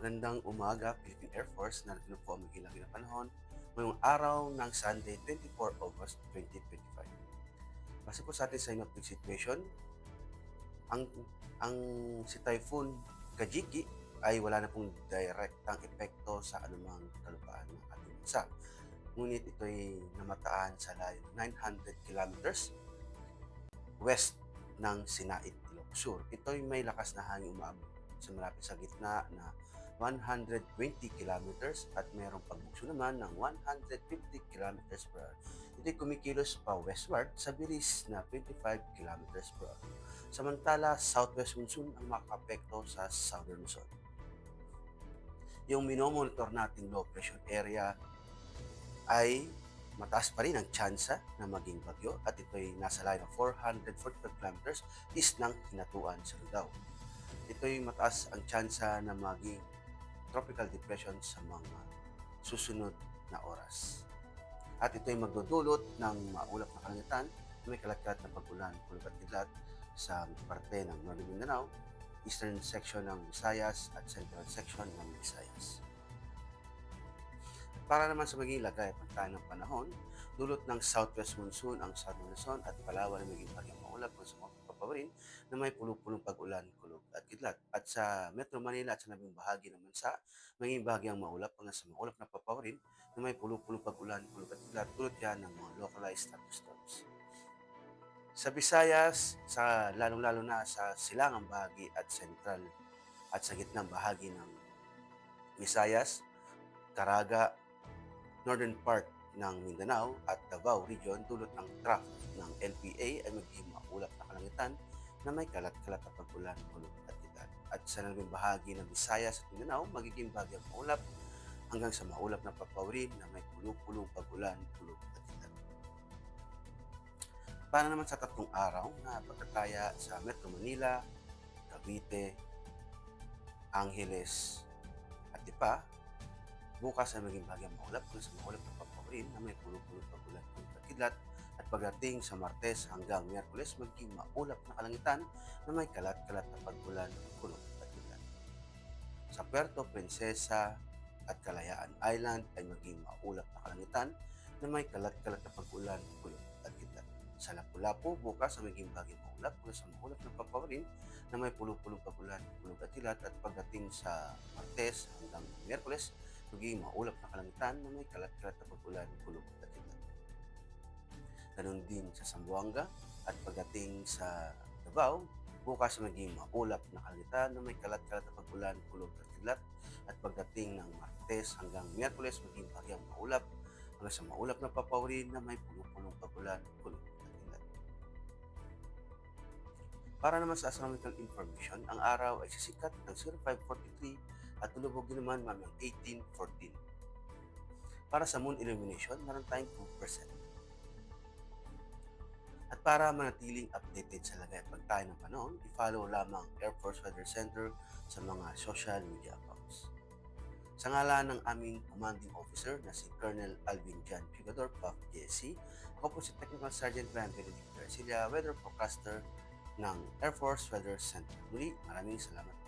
Magandang umaga, Philippine Air Force. Narito na po ang maging na panahon ngayong araw ng Sunday, 24 August 2025. Base po sa ating synoptic situation, ang ang si Typhoon Kajiki ay wala na pong direktang epekto sa anumang kalupaan ng ating bansa. Ngunit ito'y namataan sa layo ng 900 kilometers west ng Sinait, Ilocos Sur. Ito'y may lakas na hangin umaabot sa malapit sa gitna na 120 kilometers at mayroong pagbugso naman ng 150 kilometers per hour. Ito'y kumikilos pa westward sa bilis na 25 kilometers per hour. Samantala, southwest monsoon ang makakapekto sa southern Luzon. Yung minomonitor nating low pressure area ay mataas pa rin ang tsansa na maging bagyo at ito'y nasa layo ng 445 kilometers east ng Hinatuan, Surigao. Ito'y mataas ang tsansa na maging tropical depression sa mga susunod na oras. At ito'y magdudulot ng maulap na kalangitan na may kalat-kalat na pag-ulan, kulog at kidlat sa parte ng Northern Mindanao, eastern section ng Visayas at central section ng Visayas. Para naman sa maging lagay at pagkaan ng panahon, dulot ng southwest monsoon ang Southern Luzon at Palawan na maging bagyang maulap ng sa mga papawarin na may pulong-pulong pag-ulan, kulog at kidlat. At sa Metro Manila at sa nabing bahagi ng bansa, maging bagyang maulap hanggang sa maulap na papawarin na may pulong-pulong pag-ulan, kulog at kidlat. Dulot yan ng mga localized thunderstorms. Sa Visayas, lalong-lalo na sa silangang bahagi at central at sa gitnang bahagi ng Visayas, Caraga, northern part ng Mindanao at Davao Region, dulot ng trough ng LPA ay magiging maulap na kalangitan na may kalat-kalat na pag-ulan, kulog at kidlat. At sa nabing bahagi ng Visayas at Mindanao, magiging bagyang maulap hanggang sa maulap na papawirin na may pulong-pulong pag-ulan, kulog at kidlat. Para naman sa tatlong araw na pagkataya sa Metro Manila, Cavite, Angeles at Ipa, bukas ay maging bagyang maulap kung sa maulap na papawirin na may pulong-pulong pag-ulan, kulog at kidlat. At pagdating sa Martes hanggang Miyerkules, magiging maulap na kalangitan na may kalat-kalat na pag-ulan, kulog at kidlat. Sa Puerto Princesa at Kalayaan Island ay maging maulap na kalangitan na may kalat-kalat na pag-ulan, kulog at kidlat. Sa Lapu-Lapu, bukas ay maging bagyang maulap kung sa maulap na papawirin na may pulong-pulong pag-ulan, kulog at kidlat. At pagdating sa Martes hanggang Miyerkules, magiging maulap na kalangitan na may kalat-kalat na pag-ulan, kulog at kidlat. Ganon din sa Zamboanga at pagdating sa Davao, bukas magiging maulap na kalangitan na may kalat-kalat na pag-ulan, kulog at kidlat. At pagdating ng Martes hanggang Miyerkules, magiging bagyang maulap hanggang sa maulap na papawirin na may pulong-pulong pag-ulan, kulog at kidlat. Para naman sa astronomical information, ang araw ay sisikat ng 0543 at lulubog din naman mamayang 1814. Para sa moon illumination, meron tayong 2%. At para manatiling updated sa lagay at pagtayo ng panahon, i-follow lamang Air Force Weather Center sa mga social media accounts. Sa ngalan ng aming commanding officer na si Colonel Alvin John Pigador, PAF JSC, ako po si Technical Sergeant Brian Benedict Garcia, Weather Forecaster ng Air Force Weather Center. Muli, maraming salamat.